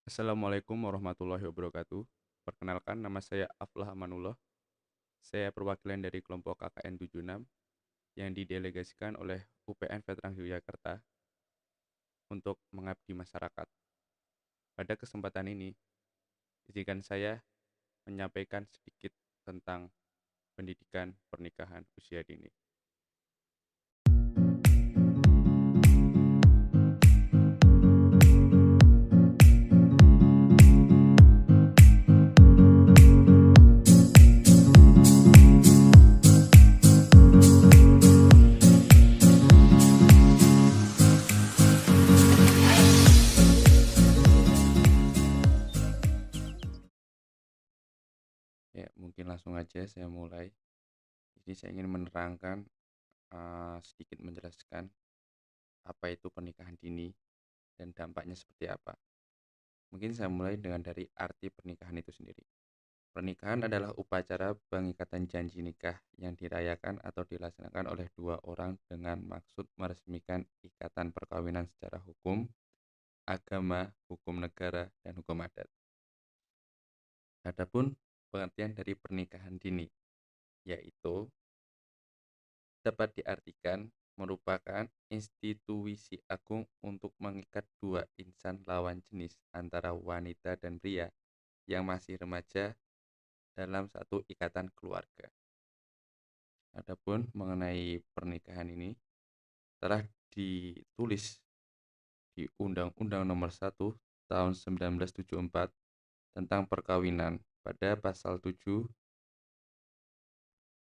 Assalamualaikum warahmatullahi wabarakatuh. Perkenalkan, nama saya Aflah Amanullah. Saya perwakilan dari kelompok KKN 76 yang didelegasikan oleh UPN Veteran Yogyakarta untuk mengabdi masyarakat. Pada kesempatan ini, izinkan saya menyampaikan sedikit tentang pendidikan pernikahan usia dini. Ya, mungkin langsung aja saya mulai. Jadi saya ingin menerangkan, sedikit menjelaskan apa itu pernikahan dini dan dampaknya seperti apa. Mungkin saya mulai dengan dari arti pernikahan itu sendiri. Pernikahan adalah upacara pengikatan janji nikah yang dirayakan atau dilaksanakan oleh dua orang dengan maksud meresmikan ikatan perkawinan secara hukum, agama, hukum negara, dan hukum adat. Adapun pengertian dari pernikahan dini, yaitu dapat diartikan merupakan institusi agung untuk mengikat dua insan lawan jenis antara wanita dan pria yang masih remaja dalam satu ikatan keluarga. Adapun mengenai pernikahan ini telah ditulis di Undang-Undang Nomor 1 Tahun 1974 tentang perkawinan. Pada pasal 7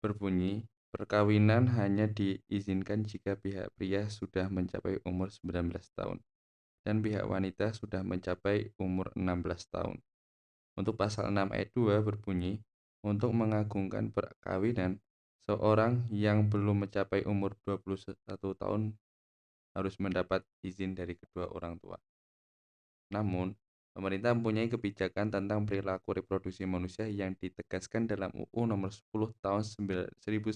berbunyi, perkawinan hanya diizinkan jika pihak pria sudah mencapai umur 19 tahun dan pihak wanita sudah mencapai umur 16 tahun. Untuk pasal 6 ayat 2 berbunyi, untuk mengagungkan perkawinan, seorang yang belum mencapai umur 21 tahun harus mendapat izin dari kedua orang tua. Namun, pemerintah mempunyai kebijakan tentang perilaku reproduksi manusia yang ditegaskan dalam UU Nomor 10 Tahun 1992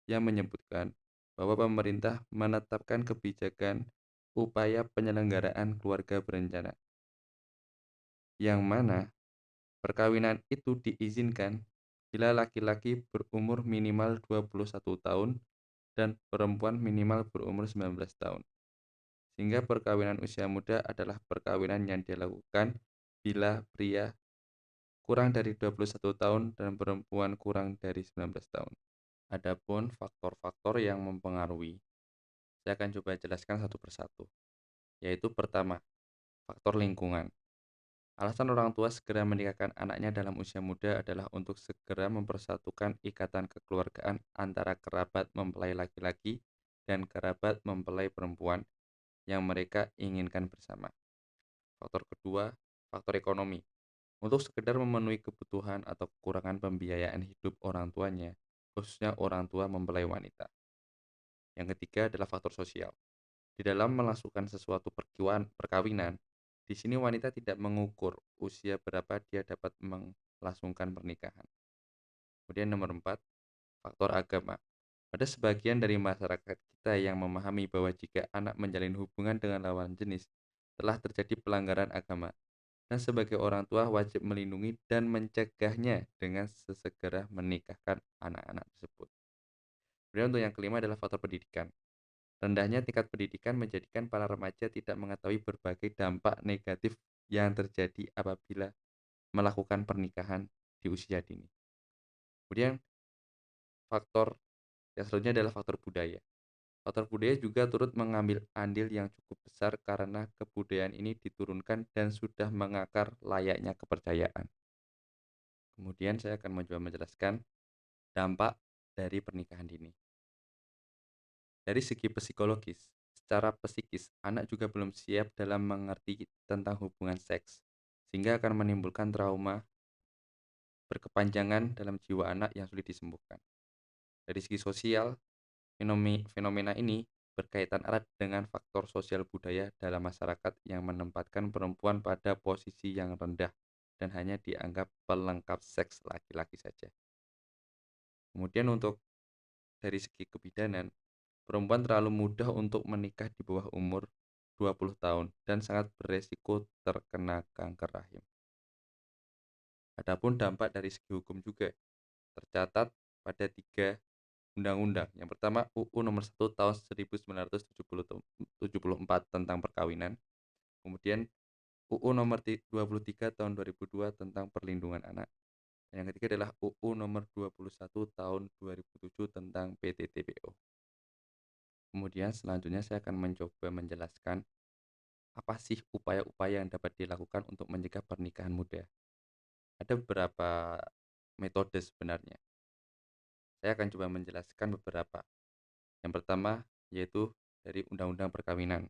yang menyebutkan bahwa pemerintah menetapkan kebijakan upaya penyelenggaraan keluarga berencana, yang mana perkawinan itu diizinkan bila laki-laki berumur minimal 21 tahun dan perempuan minimal berumur 19 tahun. Sehingga perkawinan usia muda adalah perkawinan yang dilakukan bila pria kurang dari 21 tahun dan perempuan kurang dari 19 tahun. Adapun faktor-faktor yang mempengaruhi, saya akan coba jelaskan satu persatu. Yaitu pertama, faktor lingkungan. Alasan orang tua segera menikahkan anaknya dalam usia muda adalah untuk segera mempersatukan ikatan kekeluargaan antara kerabat mempelai laki-laki dan kerabat mempelai perempuan yang mereka inginkan bersama. Faktor kedua, faktor ekonomi. Untuk sekedar memenuhi kebutuhan atau kekurangan pembiayaan hidup orang tuanya, khususnya orang tua mempelai wanita. Yang ketiga adalah faktor sosial. Di dalam melangsungkan sesuatu perkawinan, di sini wanita tidak mengukur usia berapa dia dapat melangsungkan pernikahan. Kemudian nomor 4, faktor agama. Ada sebagian dari masyarakat kita yang memahami bahwa jika anak menjalin hubungan dengan lawan jenis, telah terjadi pelanggaran agama, dan sebagai orang tua wajib melindungi dan mencegahnya dengan sesegera menikahkan anak-anak tersebut. Kemudian untuk yang kelima adalah faktor pendidikan. Rendahnya tingkat pendidikan menjadikan para remaja tidak mengetahui berbagai dampak negatif yang terjadi apabila melakukan pernikahan di usia dini. Kemudian faktor yang selanjutnya adalah faktor budaya. Faktor budaya juga turut mengambil andil yang cukup besar karena kebudayaan ini diturunkan dan sudah mengakar layaknya kepercayaan. Kemudian saya akan mencoba menjelaskan dampak dari pernikahan dini. Dari segi psikologis, secara psikis, anak juga belum siap dalam mengerti tentang hubungan seks, sehingga akan menimbulkan trauma berkepanjangan dalam jiwa anak yang sulit disembuhkan. Dari segi sosial, fenomena ini berkaitan erat dengan faktor sosial budaya dalam masyarakat yang menempatkan perempuan pada posisi yang rendah dan hanya dianggap pelengkap seks laki-laki saja. Kemudian untuk dari segi kebidanan, perempuan terlalu mudah untuk menikah di bawah umur 20 tahun dan sangat beresiko terkena kanker rahim. Adapun dampak dari segi hukum juga tercatat pada 3 undang-undang. Yang pertama UU Nomor 1 Tahun 1974 tentang perkawinan. Kemudian UU Nomor 23 Tahun 2002 tentang perlindungan anak. Dan yang ketiga adalah UU Nomor 21 Tahun 2007 tentang PTTPO. Kemudian selanjutnya saya akan mencoba menjelaskan apa sih upaya-upaya yang dapat dilakukan untuk mencegah pernikahan muda. Ada beberapa metode sebenarnya. Saya akan coba menjelaskan beberapa. Yang pertama yaitu dari Undang-Undang Perkawinan.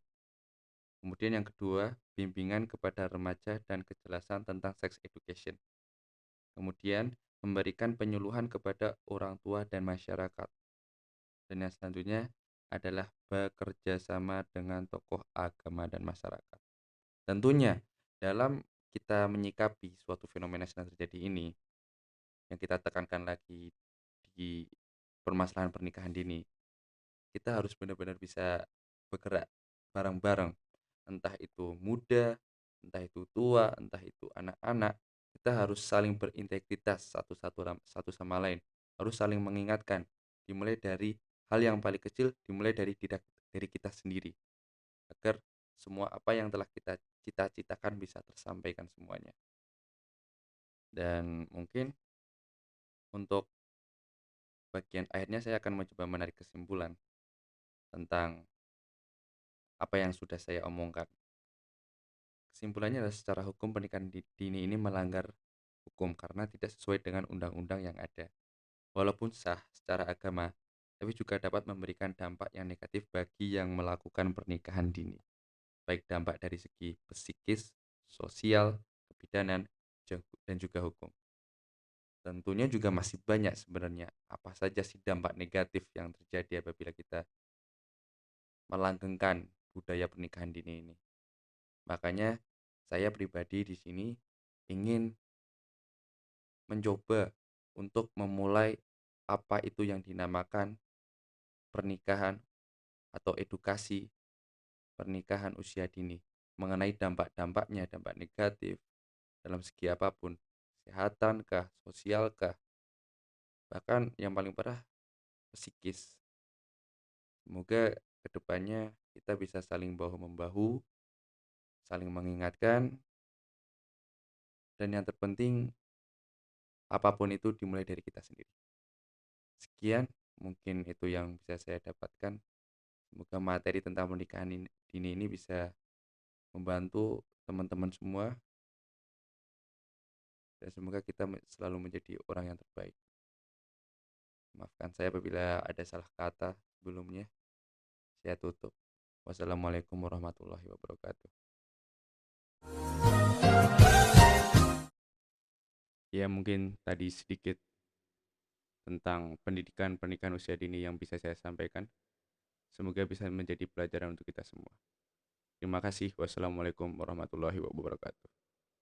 Kemudian yang kedua, bimbingan kepada remaja dan kejelasan tentang sex education. Kemudian memberikan penyuluhan kepada orang tua dan masyarakat. Dan yang selanjutnya adalah bekerja sama dengan tokoh agama dan masyarakat. Tentunya dalam kita menyikapi suatu fenomena yang terjadi ini, yang kita tekankan lagi di permasalahan pernikahan dini, kita harus benar-benar bisa bergerak bareng-bareng, entah itu muda, entah itu tua, entah itu anak-anak. Kita harus saling berintegritas satu sama lain, harus saling mengingatkan, dimulai dari hal yang paling kecil, dimulai dari diri kita sendiri, agar semua apa yang telah kita cita-citakan bisa tersampaikan semuanya. Dan mungkin untuk bagian akhirnya saya akan mencoba menarik kesimpulan tentang apa yang sudah saya omongkan. Kesimpulannya adalah secara hukum pernikahan dini ini melanggar hukum karena tidak sesuai dengan undang-undang yang ada. Walaupun sah secara agama, tapi juga dapat memberikan dampak yang negatif bagi yang melakukan pernikahan dini. Baik dampak dari segi psikis, sosial, kebidanan, dan juga hukum. Tentunya juga masih banyak sebenarnya apa saja sih dampak negatif yang terjadi apabila kita melanggengkan budaya pernikahan dini ini. Makanya saya pribadi di sini ingin mencoba untuk memulai apa itu yang dinamakan pernikahan atau edukasi pernikahan usia dini mengenai dampak-dampaknya, dampak negatif dalam segi apapun, kesehatan kah, sosial kah, bahkan yang paling parah psikis. Semoga kedepannya kita bisa saling bahu-membahu, saling mengingatkan, dan yang terpenting apapun itu dimulai dari kita sendiri. Sekian mungkin itu yang bisa saya dapatkan. Semoga materi tentang pernikahan dini ini bisa membantu teman-teman semua, dan semoga kita selalu menjadi orang yang terbaik. Maafkan saya apabila ada salah kata sebelumnya. Saya tutup. Wassalamualaikum warahmatullahi wabarakatuh. Ya, mungkin tadi sedikit tentang pendidikan pernikahan usia dini yang bisa saya sampaikan. Semoga bisa menjadi pelajaran untuk kita semua. Terima kasih. Wassalamualaikum warahmatullahi wabarakatuh.